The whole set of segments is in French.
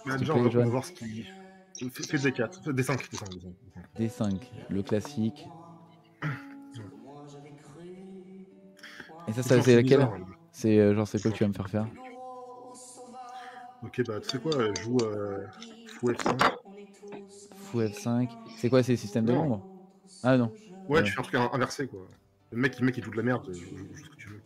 S'il te Déjà, plaît, on va Johan. voir ce qui. Fais des 4, des 5, D5, le classique. Et ça, Franchement, c'est c'est laquelle? bizarre. C'est genre, c'est quoi que tu vas me faire faire? Ok, bah tu sais quoi, joue fou F5. Fou F5. C'est quoi, c'est système de Non, l'ombre? Ah non. ouais, tu fais un truc inversé quoi. Le mec il joue de la merde, joue ce que tu veux.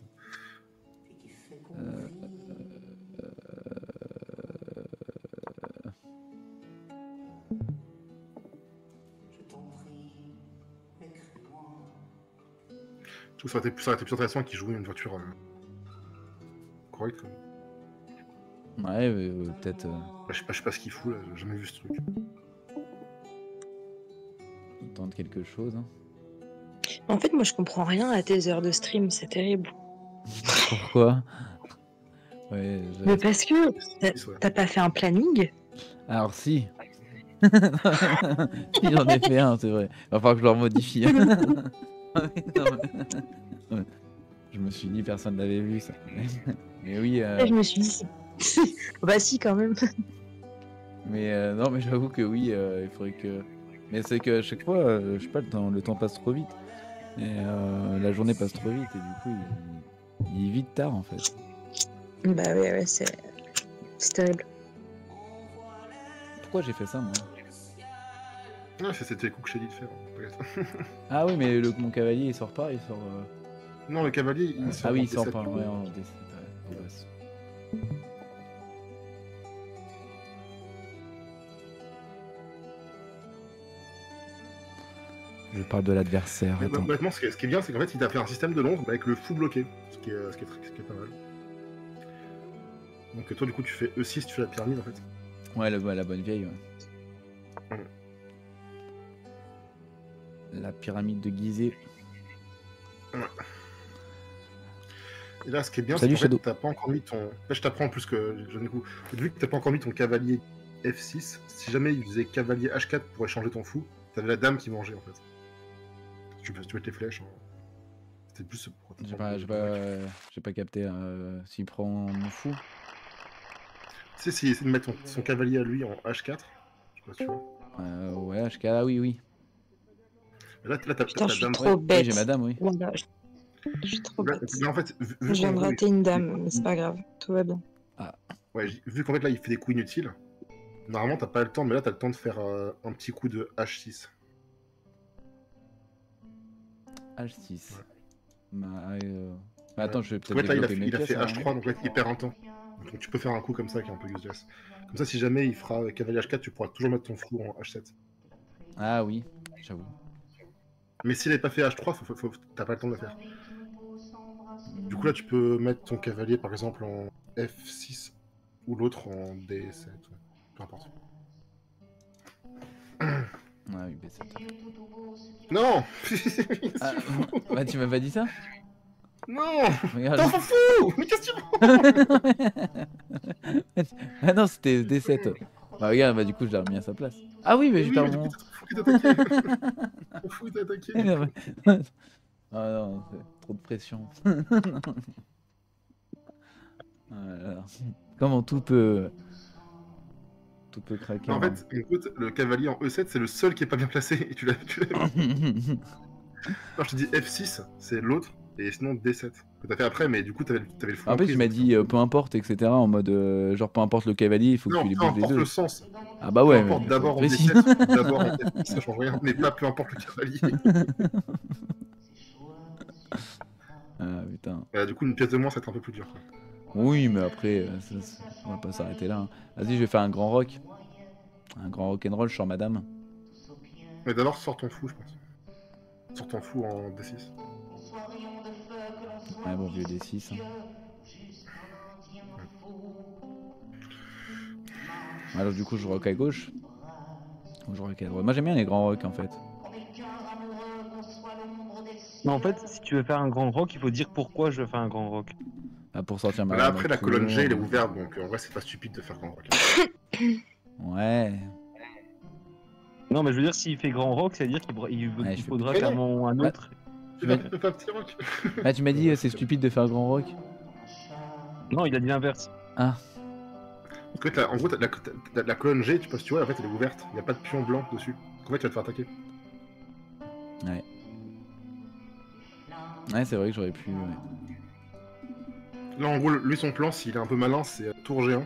Je trouve que ça aurait été plus intéressant qu'il joue une voiture correcte. Quoi. Ouais, peut-être. Je sais pas ce qu'il fout là, j'ai jamais vu ce truc. Tente quelque chose. Hein. En fait, moi, je comprends rien à tes heures de stream, c'est terrible. Pourquoi? Ouais, Mais parce que t'as pas fait un planning? Alors si. Si, j'en ai fait un, c'est vrai. Va falloir que je le remodifie. Je me suis dit, personne n'avait vu ça. Mais oui. Je me suis dit, bah si, quand même. Mais non, mais j'avoue que oui, il faudrait que. Mais c'est que à chaque fois, je sais pas, le temps passe trop vite. Et la journée passe trop vite, et du coup, il est vite tard en fait. Bah ouais, c'est terrible. Pourquoi j'ai fait ça, moi? Ouais, c'était les coups que j'ai dit de faire. Ah oui, mais mon cavalier il sort pas, il sort. Non, le cavalier il sort. Ah oui, en il sort D7. pas, ouais, en D7, de base. Je parle de l'adversaire. Honnêtement, ce qui est bien, c'est qu'en fait, il t'a fait un système de Londres avec le fou bloqué, ce qui est pas mal. Donc toi, du coup, tu fais E6, tu fais la pyramide en fait. Ouais, la bonne vieille. Ouais. La pyramide de Gizeh. Ouais. Et là, ce qui est bien, Salut, c'est que Shadow. t'as pas encore mis ton. Là, je t'apprends plus que du coup. Vu que t'as pas encore mis ton cavalier F6, si jamais il faisait cavalier H4 pour échanger ton fou, t'avais la dame qui mangeait en fait. Tu peux mettre les flèches. Hein. C'était plus pour. J'ai pas capté s'il prend mon fou. Tu sais, s'il essaie de mettre son cavalier à lui en H4, je sais pas si tu vois. Ouais, HK, ah oui. Là, t'as Putain, je suis dame. trop bête. Oui, j'ai madame, oui. Voilà, je suis trop bête. Là, en fait, vu Je viens de rater une dame, mais c'est pas grave, tout va bien. Ah. Ouais, vu qu'en fait là il fait des coups inutiles, normalement t'as pas le temps, mais là t'as le temps de faire un petit coup de H6. H6. Ouais. Bah, attends, je vais peut-être En fait là développer mes il a pièces. fait alors, H3, donc là il perd un temps. Donc tu peux faire un coup comme ça qui est un peu useless. Comme ça, si jamais il fera cavalier H4, tu pourras toujours mettre ton fou en H7. Ah oui, j'avoue. Mais s'il n'avait pas fait H3, t'as pas le temps de le faire. Du coup là tu peux mettre ton cavalier par exemple en F6 ou l'autre en D7. Peu importe. Ah oui, B7. Non. Bah tu m'as pas dit ça? Non. Regarde. T'en fous. Mais qu'est-ce que tu veux? Ah non, c'était D7. Bah regarde, bah du coup je l'ai remis à sa place. Ah oui, mais j'ai perdu mon... Ton fou t'a attaqué. Ah non, c'est trop de pression. Voilà. Comment tout peut craquer. En fait, écoute, le cavalier en E7, c'est le seul qui est pas bien placé. Et tu l'as Non, je te dis F6, c'est l'autre. Et sinon D7 que t'as fait après, mais du coup t'avais le fou. En fait, tu m'as dit peu importe, etc. En mode genre peu importe le cavalier, il faut que tu les bouges les deux. Le sens. Ah bah ouais. Peu importe d'abord en D7 ou d'abord en F6, ça change rien. Mais pas peu importe le cavalier. Ah putain. Du coup, une pièce de moins, ça va être un peu plus dur. Quoi. Oui, mais après, on va pas s'arrêter là. Hein. Vas-y, je vais faire un grand rock. Un grand rock'n'roll, je sors madame. Mais d'abord, sors ton fou, je pense. Sors ton fou en D6. Ouais, bon vieux D6. Hein. Alors du coup, je rock à gauche. Ou je rock à droite. Moi, j'aime bien les grands rocks en fait. Mais en fait, si tu veux faire un grand rock, il faut dire pourquoi je veux faire un grand rock. Ah, pour sortir ma... Là, après, la colonne G, elle est ouverte, donc en vrai, c'est pas stupide de faire grand rock. Ouais. Non, mais je veux dire, s'il fait grand rock, c'est-à-dire qu'il faudra qu'à un autre... Tu vas pas petit rock. Ah, tu m'as dit c'est stupide de faire grand rock. Non, il a dit l'inverse. Ah. En fait, en gros, la colonne G, tu vois, si tu vois, en fait, elle est ouverte. Il n'y a pas de pion blanc dessus. En fait, tu vas te faire attaquer. Ouais. Ouais, c'est vrai que j'aurais pu. Ouais. Là, en gros, lui, son plan, s'il est un peu malin, c'est tour G1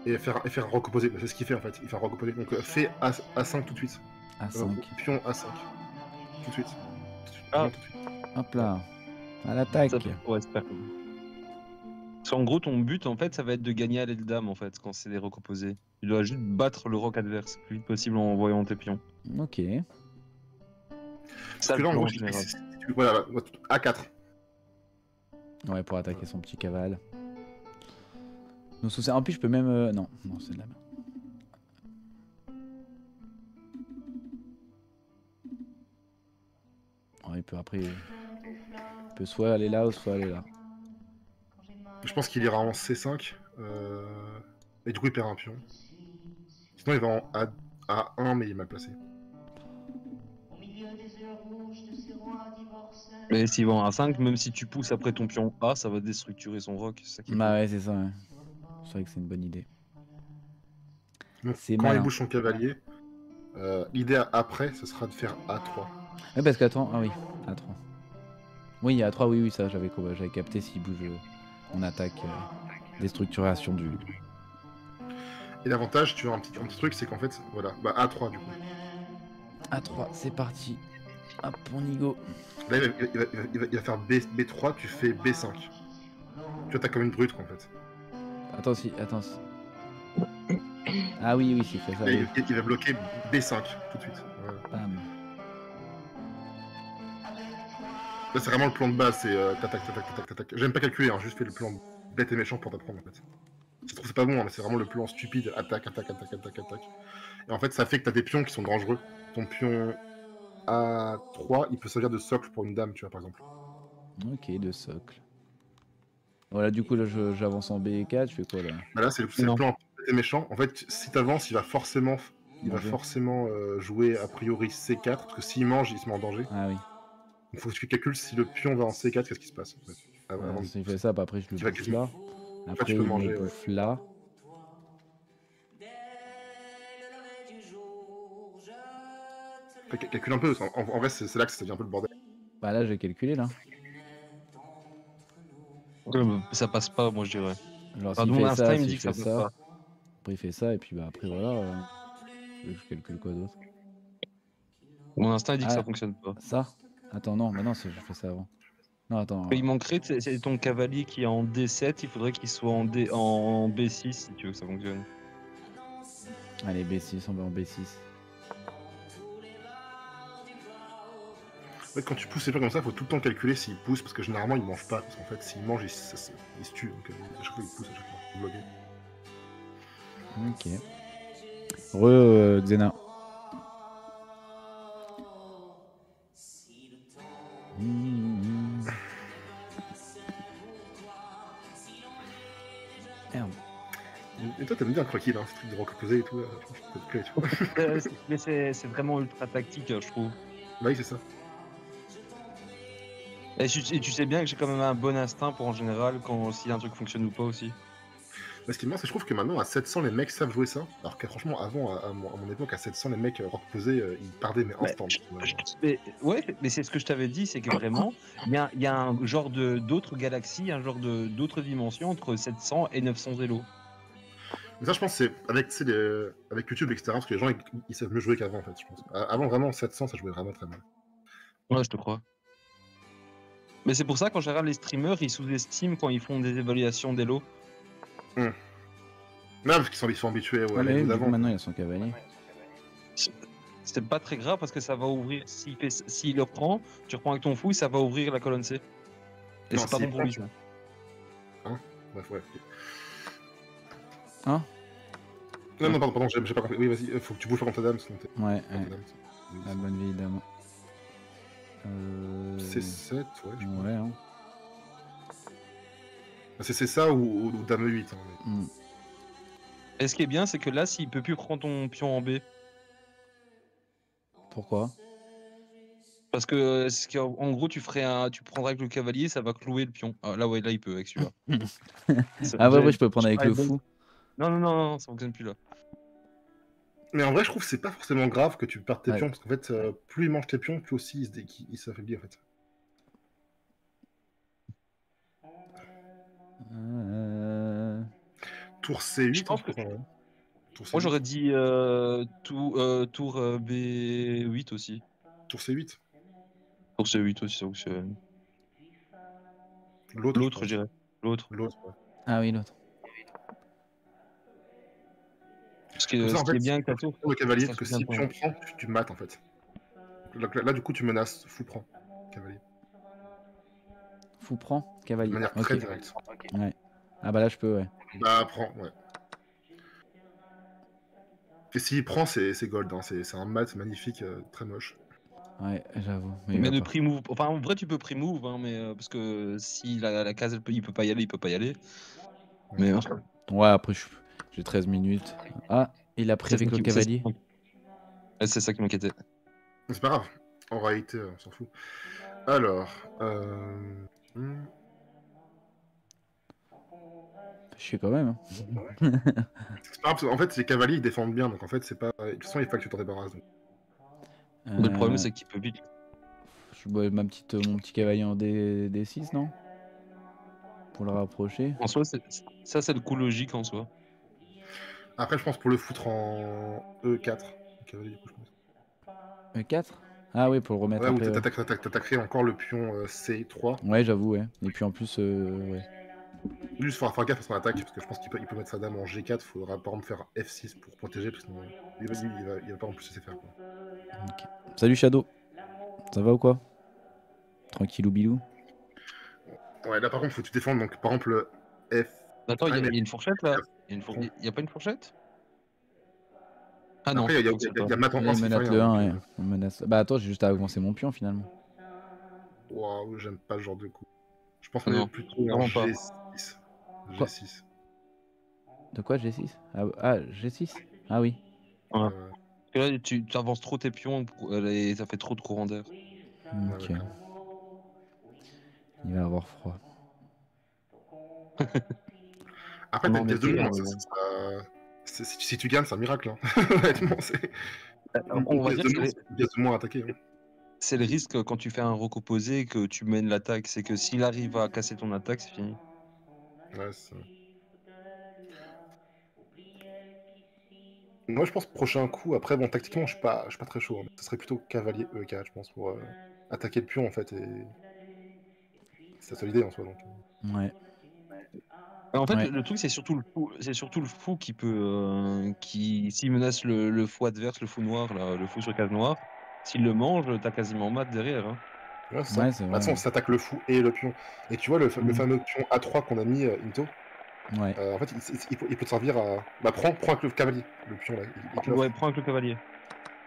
et faire un roc opposé. C'est ce qu'il fait en fait. Il fait un roc opposé. Donc, fais A5 tout de suite. A5. Pion A5. Tout de suite. Ah. Tout de suite. Hop là. À l'attaque. Ouais, c'est pas cool. Parce qu'en gros, ton but, en fait, ça va être de gagner à l'aile dame, en fait, quand c'est des rocs opposés. Tu dois juste battre le roc adverse le plus vite possible en envoyant tes pions. Ok. Parce que là, en gros, voilà, A4. Ouais, pour attaquer son petit cavale. Donc, en plus, je peux même. Non, c'est de la merde. Ouais, il peut après. Il peut soit aller là ou soit aller là. Je pense qu'il ira en C5. Et du coup, il perd un pion. Sinon, il va en A1, mais il est mal placé. Mais s'il va en A5, même si tu pousses après ton pion A, ça va déstructurer son roc. Bah ouais, c'est ça. Ouais. C'est vrai que c'est une bonne idée. Donc, quand il bouge son cavalier, l'idée après, ce sera de faire A3. Ouais, parce qu'attends, ah oui, A3. Oui, A3, oui, ça, j'avais capté s'il bouge on attaque déstructuration du. Et l'avantage, tu vois, un petit truc, c'est qu'en fait, voilà, bah A3 du coup. A3, c'est parti. Hop, on y go. Là, il va faire B3, tu fais B5. Tu attaques comme une brute, quoi, en fait. Attends. Ah oui, s'il fait ça. Là, il va bloquer B5 tout de suite. Voilà. Bam. Là, c'est vraiment le plan de base, c'est t'attaques. J'aime pas calculer, hein, juste fais le plan bête et méchant pour t'apprendre, en fait. Je trouve que c'est pas bon, hein, mais c'est vraiment le plan stupide, attaque. Et en fait, ça fait que t'as des pions qui sont dangereux. Ton pion A3, il peut servir de socle pour une dame, tu vois, par exemple. Ok, de socle. Voilà, du coup, là, j'avance en B4, je fais quoi, là? Bah là, c'est le plan bête et méchant. En fait, si t'avances, il va forcément jouer a priori C4, parce que s'il mange, il se met en danger. Ah oui. Il faut que tu calcules si le pion va en C4, qu'est-ce qui se passe, en fait. S'il fait ça, bah, après, je le bouffe là. Après, tu peux manger, me bouffe là. Calcule un peu, en vrai, c'est là que ça devient un peu le bordel. Bah là, j'ai calculé, là. Ça passe pas, moi, je dirais. Genre, Enfin, mon instinct, il me dit que ça passe pas. Après, il fait ça, et puis bah après, voilà. Je calcule quoi d'autre? Mon instinct, il dit que ça fonctionne pas. Ça? Attends, non, je fais ça avant. Non, attends. Il manquerait, c'est ton cavalier qui est en D7, il faudrait qu'il soit en B6 si tu veux que ça fonctionne. Allez, B6, on va en B6. En fait, quand tu pousses les pions comme ça, il faut tout le temps calculer s'il pousse, parce que généralement, il mange pas. Parce qu'en fait, s'il mange, il se tue. Donc, à chaque fois, il pousse, à chaque fois. Ok. Xena. Merde. Et toi, t'aimes bien Croquis, hein, ce truc de rock opposé et tout. Ça te plaît, tu vois. Mais c'est vraiment ultra tactique, je trouve. Bah oui, c'est ça. Et tu sais bien que j'ai quand même un bon instinct pour en général quand si un truc fonctionne ou pas aussi. Mais ce qui est marrant, c'est que je trouve que maintenant à 700 les mecs savent jouer ça. Alors que franchement, avant, à mon époque, à 700 les mecs rock posés, ils perdaient mais instant. Mais c'est ce que je t'avais dit, c'est que vraiment, il y a un genre d'autres galaxies, un genre d'autres dimensions entre 700 et 900 Zelo. Mais ça, je pense, c'est avec YouTube, etc. Parce que les gens, ils savent mieux jouer qu'avant, en fait, je pense. Avant, vraiment, 700, ça jouait vraiment très mal. Ouais, je te crois. Mais c'est pour ça qu'en général, les streamers, ils sous-estiment quand ils font des évaluations d'Elo. Non, parce qu'ils sont habitués à l'Elo d'avant. Maintenant, il y a son cavalier. C'est pas très grave parce que ça va ouvrir. S'il le reprend, tu reprends avec ton fou, ça va ouvrir la colonne C. Et c'est pas bon pour lui, ça. Hein? Bref, ouais. Hein? Non, pardon, j'ai pas compris. Oui, vas-y, faut que tu bouges pas contre ta dame. Ouais. La bonne vieille dame. C7, ouais. Ouais, hein. C'est ça ou dame 8. Hein, Et ce qui est bien, c'est que là, s'il peut plus prendre ton pion en B. Pourquoi? Parce que en gros, tu prendras avec le cavalier, ça va clouer le pion. Ah, là, ouais, là, il peut avec celui-là. Ah ouais, je peux prendre avec le fou. Non, ça fonctionne plus là. Mais en vrai, je trouve que c'est pas forcément grave que tu perdes tes Ouais. pions, parce qu'en fait, plus il mange tes pions, plus aussi il s'affaiblit en fait. Tour C8, Je pense que- ouais. Tour Moi C8. j'aurais dit tour B8 aussi. Tour C8. Tour C8 aussi, ça fonctionne. L'autre, L'autre, je je dirais. L'autre. L'autre, ouais. Ah oui, l'autre. Comme ça, Ce en qui fait, est bien avec ta tu tour, prends le cavalier, ça parce que fait bien si de temps. pion prend, tu mates en fait. Là, du coup, tu menaces, fou prend, cavalier. Fou prend, De cavalier. manière Ok. très directe. Ouais. Ah bah là, je peux, ouais. Bah, prends, ouais. Et s'il prend, c'est gold, hein. C'est un mat magnifique, très moche. Ouais, j'avoue. Mais il Mais va le pas. pre-move, enfin en vrai tu peux pre-move, hein, mais parce que si la case il peut pas y aller, il peut pas y aller. Mais Ouais, après, j'ai 13 minutes. Ah, il a pris c'est ça avec le qui cavalier. c'est ça qui m'inquiétait. Mais c'est pas grave. En réalité, on s'en fout. Alors, hmm, Je sais quand même. Hein. c'est pas grave, parce qu'en fait, les cavaliers, ils défendent bien, donc en fait, c'est pas... De toute façon, il faut que tu t'en débarrasses. Donc. Mais le problème Euh, c'est qu'il peut vite. je bois mon petit cavalier en D6, non? Pour le rapprocher. En soi, ça c'est le coup logique en soi. Après, je pense pour le foutre en E4. Le cavalier, du coup, je pense. E4? Ah oui, pour le remettre Ouais, ou après, ouais. t'attaquerais encore le pion C3. Ouais, j'avoue, ouais. Et puis en plus, ouais. Juste, faut faire gaffe à son attaque, parce que je pense qu'il peut mettre sa dame en G4. Faudra par exemple faire F6 pour protéger, parce que sinon, il va pas en plus laisser faire. Quoi. Ok. Salut Shadow. Ça va ou quoi? Tranquillou bilou. Ouais, là par contre, faut que tu défendes. Donc, par exemple, F. Attends, Ah, il mais- y a une fourchette là. Il y a pas une fourchette? Ah non, Après, ça fonctionne pas. y a Mat en Là, 1 il s'il fait menace rien. le Donc, 1, ouais. Il menace... Bah attends, j'ai juste à avancer mon pion finalement. waouh, j'aime pas ce genre de coup. Je pense Ah qu'on est non, plutôt en vraiment pas. G6. Quoi? G6. De quoi G6? Ah, G6? Ah oui. Voilà. Ouais, Parce que là, tu avances trop tes pions et ça fait trop de courant d'air. Ok. clairement. Il va avoir froid. Après, t'as Non, une mais pièce de t'es, moins. Si tu gagnes, c'est un miracle. Hein. Honnêtement, c'est on une va pièce dire de que moins, c'est une pièce de moins à attaquer. Hein. c'est le risque quand tu fais un roc opposé que tu mènes l'attaque. C'est que s'il arrive à casser ton attaque, c'est fini. Ouais, moi, je pense prochain coup. Après, bon, tactiquement, je suis pas très chaud. Hein. Ce serait plutôt cavalier E4, je pense, pour attaquer le pion en fait. Et c'est la seule idée en soi. Donc. Ouais. En fait, Ouais. le truc, c'est surtout le fou qui peut, s'il menace le fou adverse, le fou noir, là, le fou sur case noire, s'il le mange, t'as quasiment mat derrière. Hein. Ouais, c'est ça. Ouais, c'est Bah, de toute vrai. façon, on s'attaque le fou et le pion. Et tu vois, le Mhm. fameux pion A3 qu'on a mis Into, Ouais. en fait, il peut te servir à. Bah, prends avec le cavalier, le pion là. Il te l'offre. Ouais, prends avec le cavalier.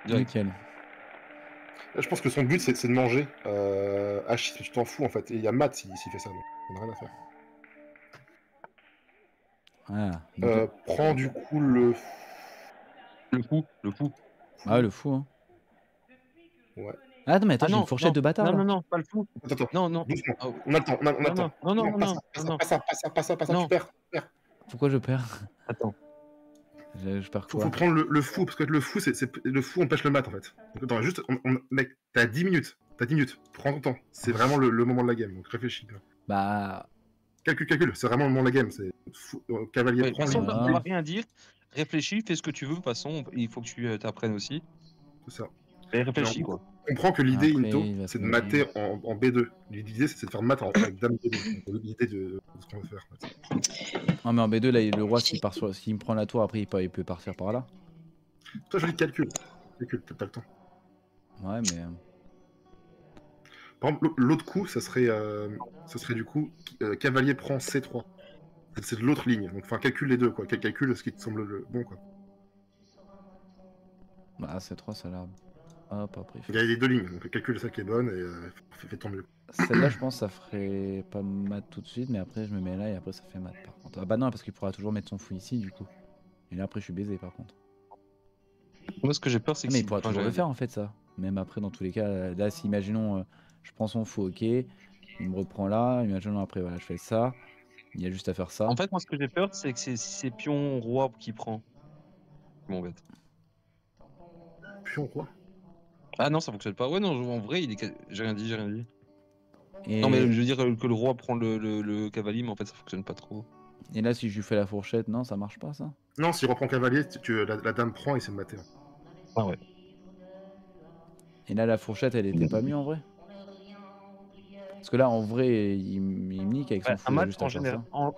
Direct. Nickel. Là, je pense que son but, c'est de manger H6, mais tu t'en fous en fait. Et il y a Matt s'il fait ça, donc on n'a rien à faire. Ah, Prends du coup le. Le fou. ah, le fou, hein. Ouais. Ah non, mais attends, Ah j'ai une non, fourchette non, de bâtard là. non, pas le fou. Attends, Non, non. doucement. Ah, On a le temps, on a le non, temps. non, Pas ça, non. pas ça, tu Non. perds. Pourquoi je perds? Attends. Je perds Faut quoi? prendre le fou, parce que le fou, le fou empêche le mat en fait. Donc, attends, juste, mec, t'as 10 minutes. Prends ton temps. C'est vraiment le moment de la game, donc réfléchis. Quoi. Bah. Calcul, c'est vraiment le moment de la game. C'est cavalier Ouais, de toute prend, façon, il... on va Voilà. rien dire. Réfléchis, fais ce que tu veux. De toute façon, il faut que tu t'apprennes aussi. C'est ça. Et Mais réfléchis, en gros, quoi. comprends que l'idée, Après, Into, il va c'est se de mettre. mater en B2. L'idée, c'est de faire mat avec dame B2. Donc, l'idée de ce qu'on veut faire. En fait. Ah, mais en B2, là, le roi, s'il me prend la tour, après, il peut partir par là. Toi, je dis calcul. T'as le temps. Ouais, mais. Par exemple, l'autre coup, ça serait du coup cavalier prend C3. C'est de l'autre ligne. Donc, enfin, calcule les deux, quoi. Calcule ce qui te semble le bon, quoi. Bah, C3, ça a l'air. Hop, après. Il y a les deux lignes. Donc, calcule celle qui est bonne et fais ton mieux. Celle-là, je pense, ça ferait pas mat tout de suite, mais après, je me mets là et après, ça fait mat par contre. Ah, bah non, parce qu'il pourra toujours mettre son fou ici, du coup. Et là, après, je suis baisé par contre. Moi, ce que j'ai peur, c'est Ah, que mais si. il pourra enfin, toujours le j'allais faire en fait, ça. Même après, dans tous les cas, là, si imaginons, je prends son fou, ok. Il me reprend là, imaginons après, voilà, je fais ça. Il y a juste à faire ça. En fait, moi, ce que j'ai peur, c'est que c'est pion roi qui prend. Je m'embête. Pion roi. Ah non, ça fonctionne pas. Ouais, non, en vrai, j'ai rien dit, j'ai rien dit. Et, Non, mais je veux dire que le roi prend le cavalier, mais en fait, ça fonctionne pas trop. et là, si je lui fais la fourchette, non, ça marche pas ça? Non, s'il reprend cavalier, la dame prend et c'est maté. Ah ouais. Et là, la fourchette, elle était pas mieux en vrai? Parce que là, en vrai, il me nique avec son Un fou, il a match juste en à faire général. ça.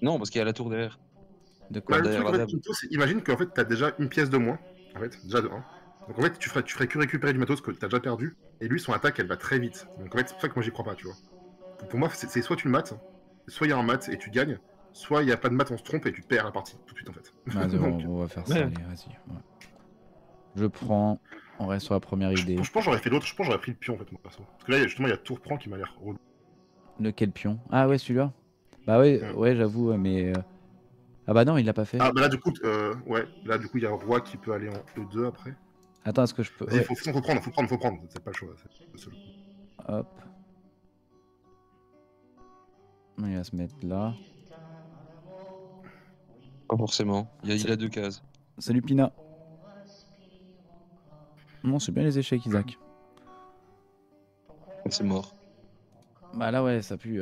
Non, parce qu'il y a la tour derrière. De Bah, quoi? le derrière truc, en la fait, dame. Quinto, c'est imagine qu'en fait, t'as déjà une pièce de moins. En fait, déjà de 1. Donc en fait, tu ferais que récupérer du matos que t'as déjà perdu. Et lui, son attaque, elle va très vite. Donc en fait, c'est pour ça que moi, j'y crois pas, tu vois. Pour moi, c'est soit tu le mates, soit il y a un mat et tu gagnes, soit il y a pas de mat, on se trompe et tu perds la partie tout de suite, en fait. Vas-y, Donc, on va faire ça, Ouais. allez, vas-y. Ouais. Je prends, on reste sur la première idée. je pense que j'aurais fait l'autre, je pense que j'aurais pris le pion, en fait, mon perso. Parce que là, justement, il y a tour prend qui m'a l'air relou. Lequel pion? Ah ouais, celui-là? Bah ouais, Ouais. ouais, j'avoue, ouais, mais... Ah bah non, il l'a pas fait. Ah, bah là, du coup, ouais, là, du coup, il y a un roi qui peut aller en E2 après. Attends, est-ce que je peux... Vas-y, Ouais, faut prendre, c'est pas le choix, c'est le seul. hop. Il va se mettre là. Pas forcément. Il a 2 cases. Salut Pina. Non, c'est bien les échecs, Isaac. C'est mort. Bah là, ouais, ça pue.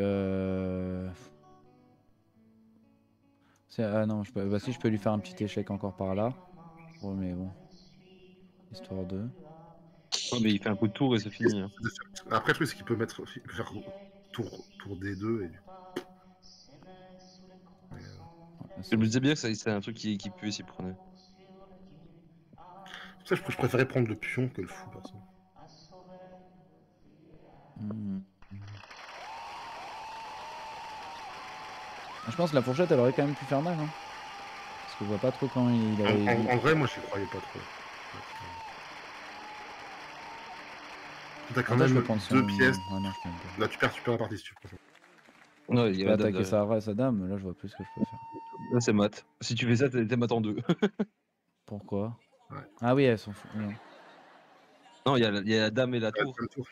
Ah non, bah si je peux lui faire un petit échec encore par là. Ouais, mais bon. Histoire de... Ouais, mais il fait un coup de tour et c'est fini. Hein. Après, le truc, c'est qu'il peut faire tour D2 et du Je me disais bien que c'est un truc qui peut s'y prendre. C'est pour ça que je préférais prendre le pion que le fou, perso. Je pense que la fourchette, elle aurait quand même pu faire mal. Hein. Parce que je vois pas trop quand il aurait... En vrai, moi, je croyais pas trop. T'as quand Attends, je même peux prendre son... 2 pièces. Ah non, je peux même pas. Là, tu perds la partie si tu préfères. Non, il Je y peux a la dame attaquer derrière. sa dame, là je vois plus ce que je peux faire. Là, c'est mat. Si tu fais ça, t'es mat en 2. Pourquoi? Ouais. Ah oui, elles sont fous. Non. Non, il y a la dame et la tour. Comme tour.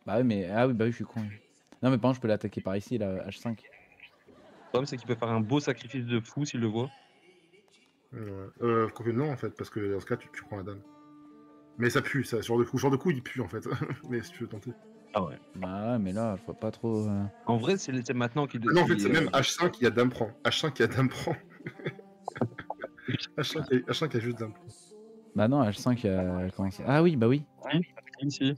Bah oui, mais... Ah oui, bah oui, je suis con. Non, mais par contre, je peux l'attaquer par ici, là, H5. Le problème, c'est qu'il peut faire un beau sacrifice de fou s'il le voit. Quoique non, en fait, parce que dans ce cas, tu prends la dame. Mais ça pue, ça. Ce genre de coup, il pue, en fait. Mais si tu veux tenter. Ah ouais. Bah ouais, mais là, je vois pas trop... En vrai, c'est maintenant qu'il. Ah non, en fait, c'est même H5, il y a dame prend. H5, il y a dame prend. H5, il y a juste dame prend. Bah non, H5, il y a... comment ça... Ah oui, bah oui. Ici.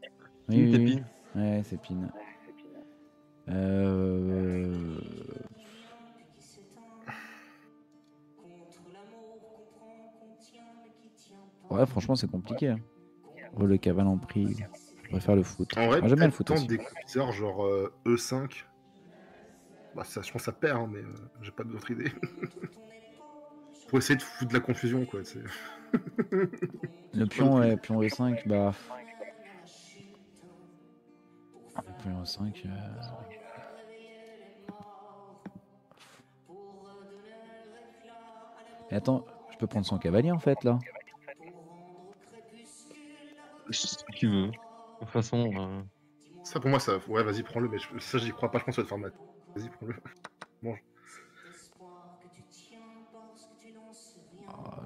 Oui, oui, T'es oui. pile. Ouais, c'est pin. Ouais, franchement, c'est compliqué. Hein. Le cavale en prise. Je préfère le foot. En vrai, Moi, j'aime bien le foot tente aussi. des coups bizarres, genre E5. Bah, ça, je pense que ça perd, hein, mais j'ai pas d'autre idée. Pour essayer de foutre de la confusion, quoi. Le pion, ouais, pion E5, bah... Pion E5... Mais attends, je peux prendre son cavalier, en fait, là. Si tu veux. De toute façon. Ça, pour moi, ça. Ouais, vas-y, prends-le, mais ça, j'y crois pas, je pense que ça va te faire mal. Vas-y, prends-le. Mange. Ah,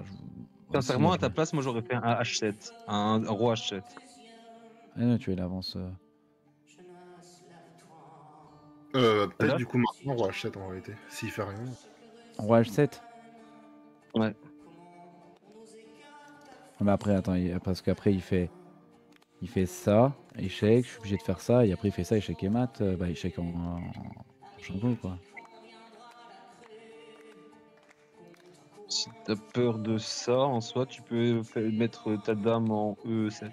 Sincèrement, aussi, à ta place, moi j'aurais fait un H7. Un roi H7. Ah non, tu es l'avance. Peut-être Là du coup maintenant, roi H7 en réalité. S'il fait rien. Roi H7. Ouais. Mais après, attends, parce qu'après, il fait ça, échec, je suis obligé de faire ça, et après, il fait ça, échec et mat, bah, échec en champion, quoi. Si t'as peur de ça, en soi, tu peux mettre ta dame en E7.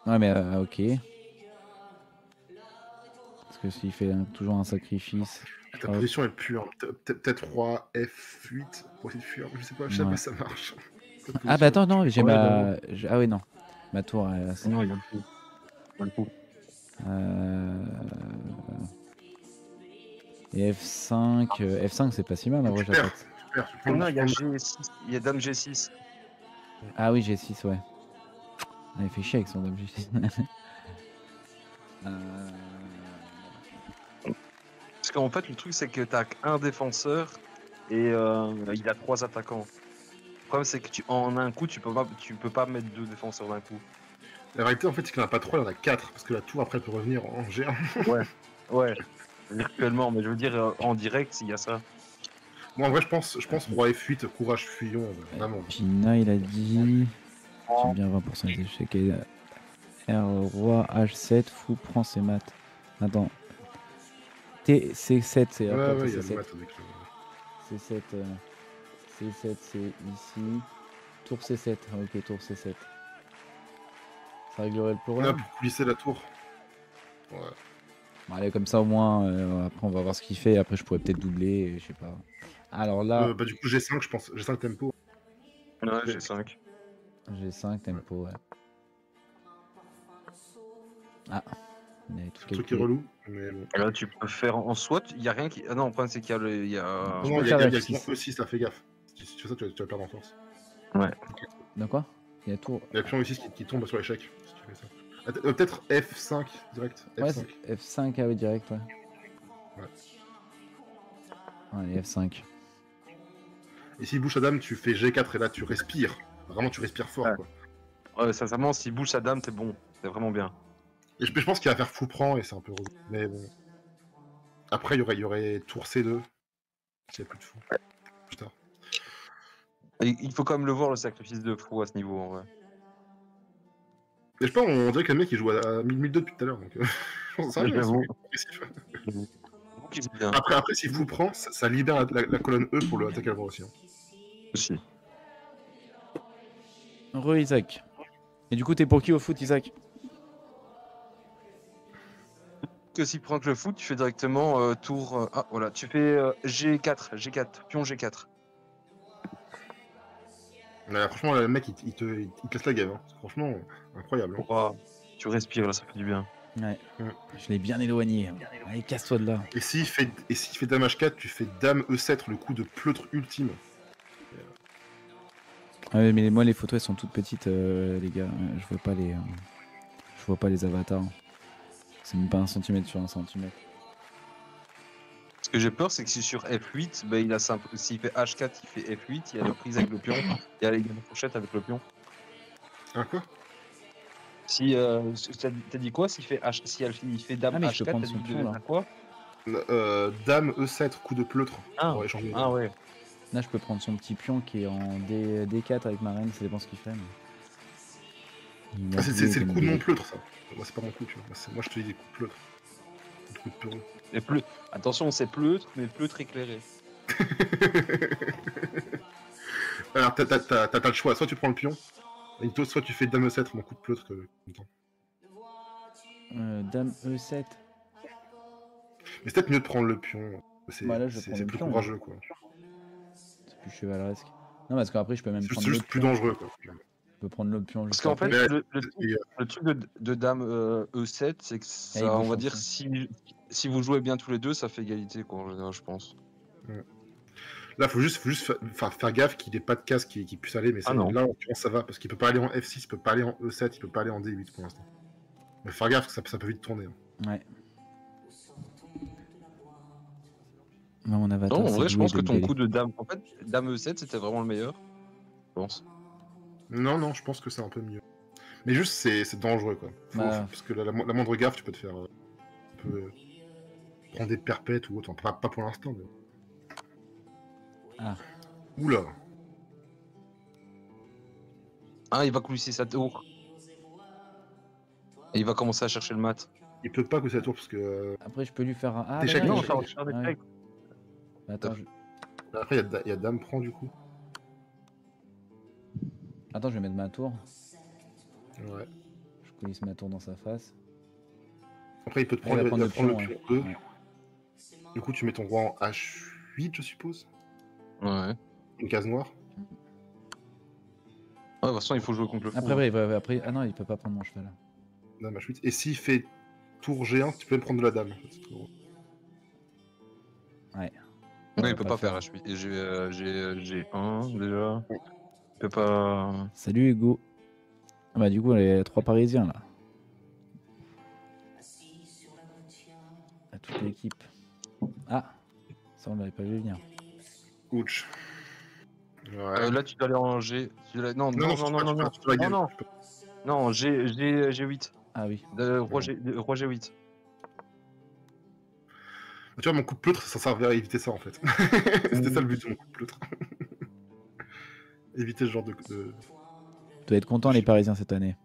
Ouais, mais ok. Parce que s'il fait toujours un sacrifice. Ta hop, position elle pue. Hein. Peut-être roi F8 pour essayer de fuir. Je sais pas, Ouais. ça marche. Ah, bah attends, non, j'ai Ouais, ma. Ah, oui, non. Ma tour, c'est. Non, il y a le coup. Il y a le coup. Et F5. F5, c'est pas si mal, en vrai, Tu perds, j'attaque. tu perds. Tu prends Non, il y a le- G6. Il y a dame G6. Ah oui, G6, ouais. Ah, il fait chier avec son objectif. Parce qu'en fait, le truc, c'est que t'as qu'un défenseur et il a 3 attaquants. Le problème, c'est que en un coup, tu peux pas mettre 2 défenseurs d'un coup. La réalité, en fait, c'est qu'il n'y en a pas 3, il y en a 4. Parce que la tour, après, peut revenir en G1. Ouais, virtuellement, mais je veux dire, en direct, il y a ça. Moi, en vrai, je pense roi F8, courage, fuyons. Vraiment. Pina, il a dit. J'aime bien 20% des échecs. Et, R, roi, H7, fou, prend ses maths. Attends. T, C7, c'est Ouais, après ouais, il y a C7. le mat avec le... C7, C7 c'est ici. Tour C7. Ah, ok, tour C7. Ça réglerait le Là, problème. pour coulisser la tour. Ouais. Bon, allez, comme ça au moins, après on va voir ce qu'il fait. Après, je pourrais peut-être doubler, je sais pas. Alors là, Bah, du coup, G5, je pense. G5 tempo. Ouais, j'ai 5. j'ai 5 tempo, ouais. Ah, il avait tout Le truc est calculé. relou. Mais bon. Là, tu peux faire en SWAT, il y a rien qui. Ah non, le problème, c'est qu'il y a le. Il y a... Non, peux non, il y faire a le F6. pion E6, là, fais gaffe. Si tu fais ça, tu vas perdre en force. Ouais. De quoi? Il y a tour. Il y a le pion E6 qui tombe sur l'échec. Si tu fais ça. Peut-être F5 direct. Ouais, F5. c'est F5 ah oui, direct, ouais. Ouais. Allez, F5. Et si bouge la dame, tu fais G4 et là, tu respires. Vraiment, tu respires fort, Ouais. quoi. Ouais, sincèrement, s'il bouge sa dame, t'es bon. C'est vraiment bien. Et je pense qu'il va faire fou prend et c'est un peu relou. Mais bon. Après, il y aurait tour C2. S'il n'y a plus de fou. Putain. Et il faut quand même le voir, le sacrifice de fou à ce niveau, en vrai. Et je sais pas, on dirait que le mec il joue à 1002 depuis tout à l'heure. Donc, ça va, J'avoue. c'est progressif. Vous qui joue bien. Après, si fou prend, ça libère la colonne E pour le attaquer avant aussi. Hein. Aussi. Isaac. Et du coup, t'es pour qui au foot, Isaac? Que s'il prend que le foot, tu fais directement tour. Ah, voilà, tu fais G4, pion G4. Mais, franchement, le mec il te laisse la game. Hein. Franchement, incroyable. Hein. Oh, tu respires, là, ça fait du bien. Ouais. Mm. Je l'ai bien éloigné. Allez, casse-toi de là. Et s'il fait dame H4, tu fais dame E7, le coup de pleutre ultime. Ouais, mais moi, les photos, elles sont toutes petites, les gars. Je vois pas les avatars. C'est même pas 1 centimètre sur 1 centimètre. Ce que j'ai peur, c'est que si sur F8, bah, il a s'il fait H4, il fait F8, il y a la prise avec le pion, il y a les fourchettes avec le pion. Hein, quoi? Si t'as dit quoi? S'il fait il fait dame Ah, mais je peux H4, prendre t'as son dit pion, là. quoi? Dame E7, coup de pleutre. Ah, Pour échanger. ah ouais. Là, je peux prendre son petit pion qui est en D4 avec ma reine, ça dépend ce qu'il fait. Mais... Ah, c'est le coup de mon pleutre, ça. Moi, c'est pas mon coup, tu vois. Moi, je te dis des coups de pleutre. Des coups de peureux. Et attention, c'est pleutre, mais pleutre éclairé. Alors, t'as le choix. Soit tu prends le pion, et toi, soit tu fais dame E7, mon coup de pleutre. Dame E7. Mais c'est peut-être mieux de prendre le pion. C'est Bah là, je prends le plus pion, courageux, quoi. C'est plus chevaleresque. Non, parce qu'après, je peux même C'est prendre juste l'autre plus pion. dangereux, quoi. Je peux prendre l'autre pion Parce juste qu'en fait, après. le truc de dame E7, c'est que Ah, il ça, on bouge va en dire, dessous. si vous jouez bien tous les deux, ça fait égalité, quoi, en général, je pense. Là, faut juste faire gaffe qu'il n'ait pas de casse qui puisse aller, mais non. là, en l'occurrence, ça va, parce qu'il peut pas aller en F6, il peut pas aller en E7, il peut pas aller en D8 pour l'instant. Mais faire gaffe, parce que ça peut vite tourner. Hein. Ouais. Non, mon avatar, Non, en c'est vrai, je Louis pense que ton Dembélé. coup de dame, en fait, dame E7, c'était vraiment le meilleur, je pense. Non, je pense que c'est un peu mieux. Mais juste, c'est dangereux, quoi. Parce que la moindre gaffe, tu peux te faire... tu peux prendre des perpètes ou autre. Enfin, pas pour l'instant, mais... Ah. Oula. Ah, il va coulisser sa tour. Et il va commencer à chercher le mat. Il peut pas que ça tour, parce que... Après, je peux lui faire un. Ah, Échec, bah, non, non, faire des ouais. checks. Attends, Après, il y a dame prend, du coup. Attends, je vais mettre ma tour. Ouais. Je coulisse ma tour dans sa face. Après, il peut te Ah, il prendre, va prendre le le pion, pion E. ouais. Du coup, tu mets ton roi en H8, je suppose. Ouais. Une case noire. De toute façon, il faut jouer contre le fou. Après, ah non, il peut pas prendre mon cheval. Dame H8. Et s'il fait tour G1, tu peux même prendre de la dame. En fait, Ouais. Ouais, il peut pas faire H8. Et j'ai 1 déjà. Il peut pas. Salut Hugo. Ah bah du coup, les 3 Parisiens là. À toute l'équipe. Ah, ça on l'avait pas vu venir. Ouch. Ouais. Là, tu dois aller en G. Non, Non, non, je non, sais non, pas, non, non, tu peux la non, game. non, non, G8. Ah oui. Roi G8. Tu vois, mon coup de pleutre, ça servait à éviter ça en fait. C'était ça le but de mon coup de pleutre. Éviter ce genre de. Tu dois être content les Parisiens cette année.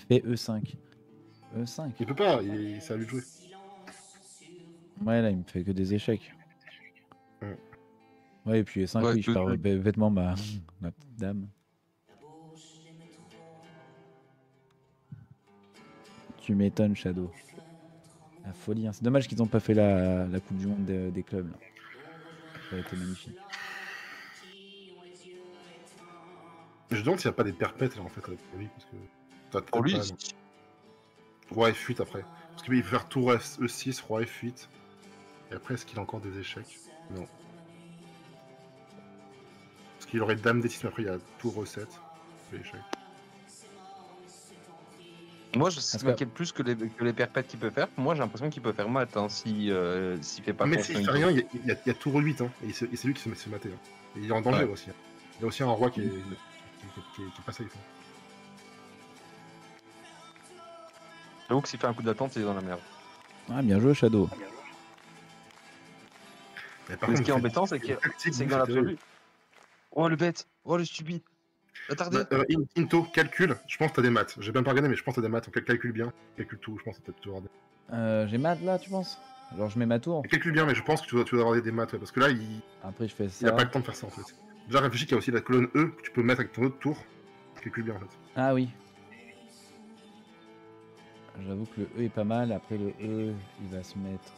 Fait E5. E5. Il peut pas, c'est à lui de jouer. Ouais, là, il me fait que des échecs. Ouais. Ouais, et puis E5, Ouais, oui, je perds bêtement ma petite dame. Tu m'étonnes, Shadow. La folie, hein. C'est dommage qu'ils n'ont pas fait la Coupe du Monde des clubs. Là. Ça aurait été magnifique. Je me demande s'il n'y a pas des perpètes là en fait avec lui. Parce que... Pour lui, pas, roi F8 après. Parce qu'il peut faire tour E6, roi F8. Et après, est-ce qu'il a encore des échecs? Non. Parce qu'il aurait dame D6, mais après il y a tour E7. Échec. moi, je sais pas plus que les perpètes qu'il peut faire. Moi, j'ai l'impression qu'il peut faire mat hein, s'il fait pas Mais attention. s'il fait rien, il y a tour E8. Hein, et c'est lui qui se fait mater. Hein. Et il est en danger aussi. Hein. Il y a aussi un roi qui est pas safe. Hein. J'avoue que s'il fait un coup d'attente, il est dans la merde. Ah, bien joué, Shadow. Mais ce qui est embêtant, c'est que dans l'absolu. Oh le bête, oh le stupide. Attardé. Into, calcul, je pense que t'as des maths. J'ai bien pas regardé, mais je pense que t'as des maths. Donc calcule bien, calcule tout, je pense que t'as plutôt regardé. J'ai mat là, tu penses? Alors je mets ma tour. Calcule bien, mais je pense que tu dois avoir des maths, ouais, parce que là, Après, je fais ça. il a pas le temps de faire ça en fait. Déjà, réfléchis qu'il y a aussi la colonne E que tu peux mettre avec ton autre tour. Calcule bien en fait. Ah oui. J'avoue que le E est pas mal. Après, le E, il va se mettre.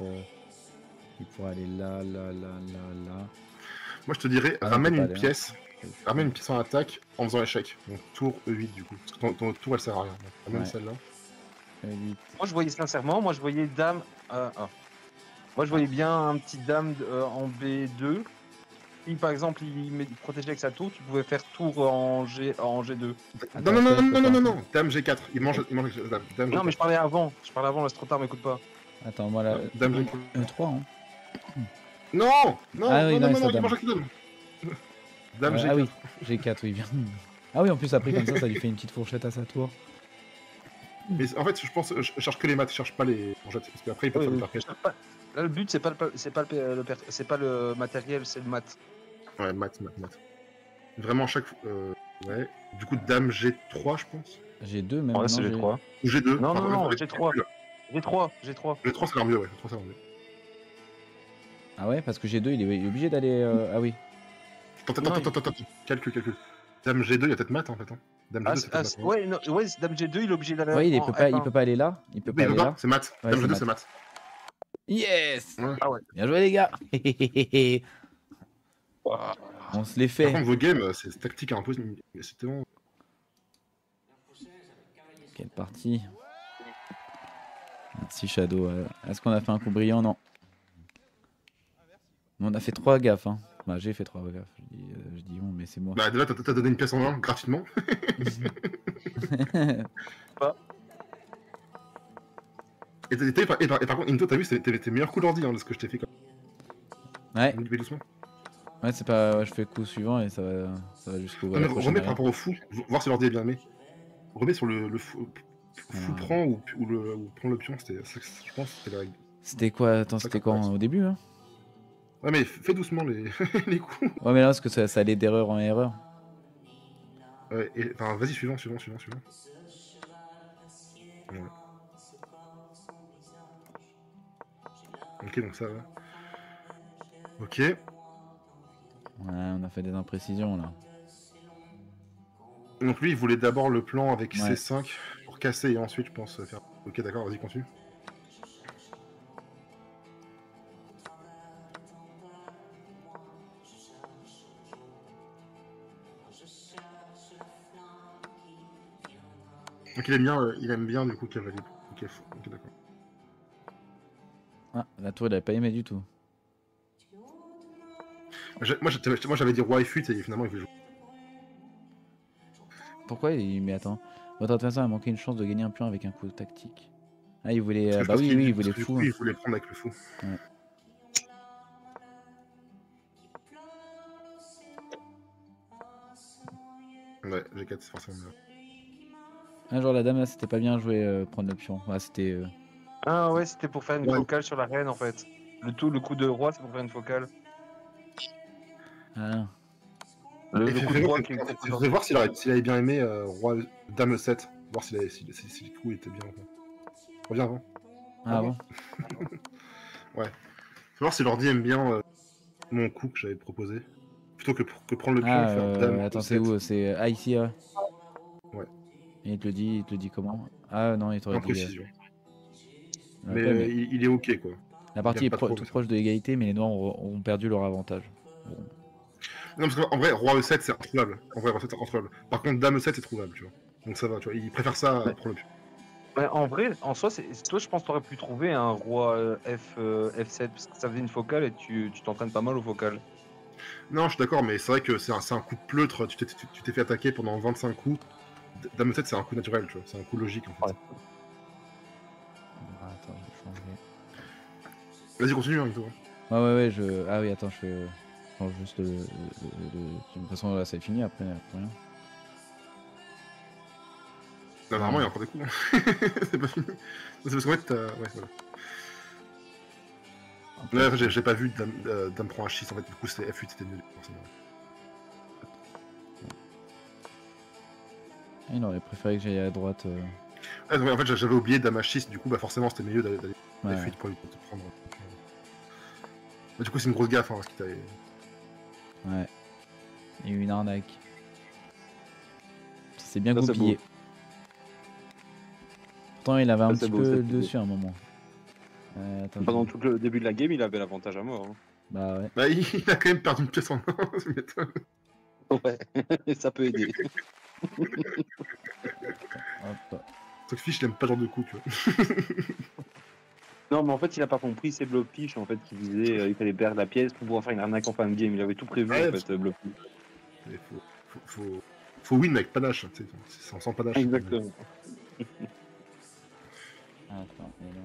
Il pourra aller là, là, là, là, là. Moi, je te dirais, Ah, ramène une aller, pièce. Hein. Ramène une pièce en attaque en faisant échec. Donc tour E8 du coup. Parce que ton autre tour, elle sert à rien. Donc, ramène celle-là. E8. Moi, je voyais sincèrement, moi, je voyais dame. Moi, je voyais bien un petit dame en B2. Si par exemple il protégeait avec sa tour, tu pouvais faire tour en G2. Non, non, dame G4. Il mange dame G4. Non, mais je parlais avant, laisse trop tard, m'écoute pas. Attends, moi là. Dame G4. E3, hein. Non, non, Ah oui, non, non, il mange avec dame. Dame G4. Ah oui, G4, oui, bien. Ah oui, en plus, après, comme ça lui fait une petite fourchette à sa tour. Mais en fait, je pense, je cherche que les maths, je cherche pas les fourchettes. Parce qu'après, il peut faire le parquet. Là, le but, c'est pas le matériel, c'est le mat. Ouais, maths. Vraiment, chaque. Ouais. Du coup, dame G3, je pense. G2 même. Ouais, c'est G3. Ou G2. Non, G3. G3. G3, ça a l'air mieux, ouais. G3, ça a l'air mieux. Ah ouais, parce que G2, il est obligé d'aller. Ah oui. Attends. Calcul. Dame G2, il y a peut-être maths en fait. Hein. Dame G2, c'est peut-être maths. Ouais, dame G2, il est obligé d'aller. Ouais, il peut pas aller là. Il peut pas aller là. C'est maths. Ouais, Dame c'est G2, c'est maths. Yes. Ouais. Ah ouais. Bien joué, les gars. On se les Par fait. contre, vos games, c'est tactique un peu. C'est tellement. Quelle partie. Merci Shadow. Est-ce qu'on a fait un coup brillant? Non. On a fait 3 gaffes. Hein. Bah, j'ai fait 3 gaffes. Je dis on, mais c'est moi. Bah, déjà, t'as donné une pièce en main gratuitement. Et par contre, Into, t'as vu, c'était tes meilleurs coups d'ordi, hein, de ce que je t'ai fait. Ouais. Doucement. Ouais, c'est pas. Ouais, je fais le coup suivant et ça va jusqu'au. Non, mais remets par rapport au fou, voir si l'ordi est bien aimé. Remets sur le fou prend ou prend le pion, je pense que c'était la règle. C'était quoi? Attends, c'était quand? Au début, hein? Ouais, mais fais doucement les coups. Ouais, mais là, parce que ça allait d'erreur en erreur. Ouais, enfin, vas-y, suivant. Ouais. Ok, donc ça va. Ok. Ouais, on a fait des imprécisions là. Donc lui, il voulait d'abord le plan avec C5 pour casser et ensuite, je pense, faire... Ok, d'accord, vas-y, continue. Donc il aime bien du coup cavalier. Ok, d'accord. Ah, la tour, il avait pas aimé du tout. Moi j'avais dit roi F8 et finalement il voulait jouer. Pourquoi il... Mais attends. Bon, attends, de toute façon, il manquait une chance de gagner un pion avec un coup tactique. Ah, il voulait. Parce que je Bah pense oui, qu'il- oui, il parce voulait que du fou. coup, il voulait prendre avec le fou. Ouais. Ouais, G4, c'est forcément mieux. Ah, genre la dame là, c'était pas bien joué prendre le pion. Ouais, c'était. Ah ouais, c'était pour faire une Ouais. focale sur la reine en fait. Le coup de roi, c'est pour faire une focale. Ah, Le coup de roi qui est Faudrait voir s'il avait bien aimé roi dame 7. Voir si le coup était bien. Reviens avant. ah bon. Faut voir si l'ordi aime bien mon coup que j'avais proposé. Plutôt que prendre le pion Ah, et faire dame. attends, c'est où? C'est. Ah, ici, ouais. Ouais. Et il te le dit comment? Ah non, il t'aurait En dit. précision. Ouais, Mais, mais il est ok quoi. la partie il est aime pas trop, tout mais ça. proche de l'égalité, mais les noirs ont perdu leur avantage. Bon. Non, parce qu'en vrai, roi E7 c'est introuvable. En vrai, roi E7 c'est introuvable. Par contre, dame E7 c'est trouvable, tu vois. Donc ça va, tu vois. Il préfère ça à prendre le pion. Ouais, en vrai, en soi, toi, je pense que t'aurais pu trouver un roi F7 parce que ça faisait une focale et tu t'entraînes pas mal au focal. Non, je suis d'accord, mais c'est vrai que c'est un coup de pleutre. Tu t'es fait attaquer pendant 25 coups. Dame E7 c'est un coup naturel, tu vois. C'est un coup logique en fait. Ouais. Ah, attends, je vais changer. Vas-y, continue, hein, Victor. Ouais, je. Ah oui, attends, je change juste le. De toute façon, là, c'est fini après, rien. Non, normalement, il y a encore des coups. Hein. C'est pas fini. C'est parce qu'en fait, ouais, voilà. Après, Là, j'ai pas vu dame prend H6, en fait, du coup, c'était F8, c'était nul, forcément. il aurait préféré que j'aille à droite. Ah, non, en fait, j'avais oublié dame H6, du coup, bah, forcément, c'était mieux d'aller Ouais. F8 pour te prendre. Mais du coup, c'est une grosse gaffe, hein, ce qui t'a. Ouais. Il y a eu une arnaque. C'est bien Ça, c'est goupillé. beau. Pourtant, il avait un Ça, c'est petit beau, peu ça, le c'est beau. dessus à un moment. Attends, Pendant tout le début de la game, il avait l'avantage à mort. Bah ouais. Bah, il a quand même perdu une pièce en main, ça m'étonne. Ouais, ça peut aider. Hop. Sauf que Fish, il aime pas ce genre de coup, tu vois. Non, mais en fait, il a pas compris, c'est Blobfish en fait qui disait il fallait perdre la pièce pour pouvoir faire une arnaque en fin de game. Il avait tout prévu Ouais, en fait, Blobfish. Mais faut win avec panache, tu sais. C'est sans panache. Exactement. Attends, et là.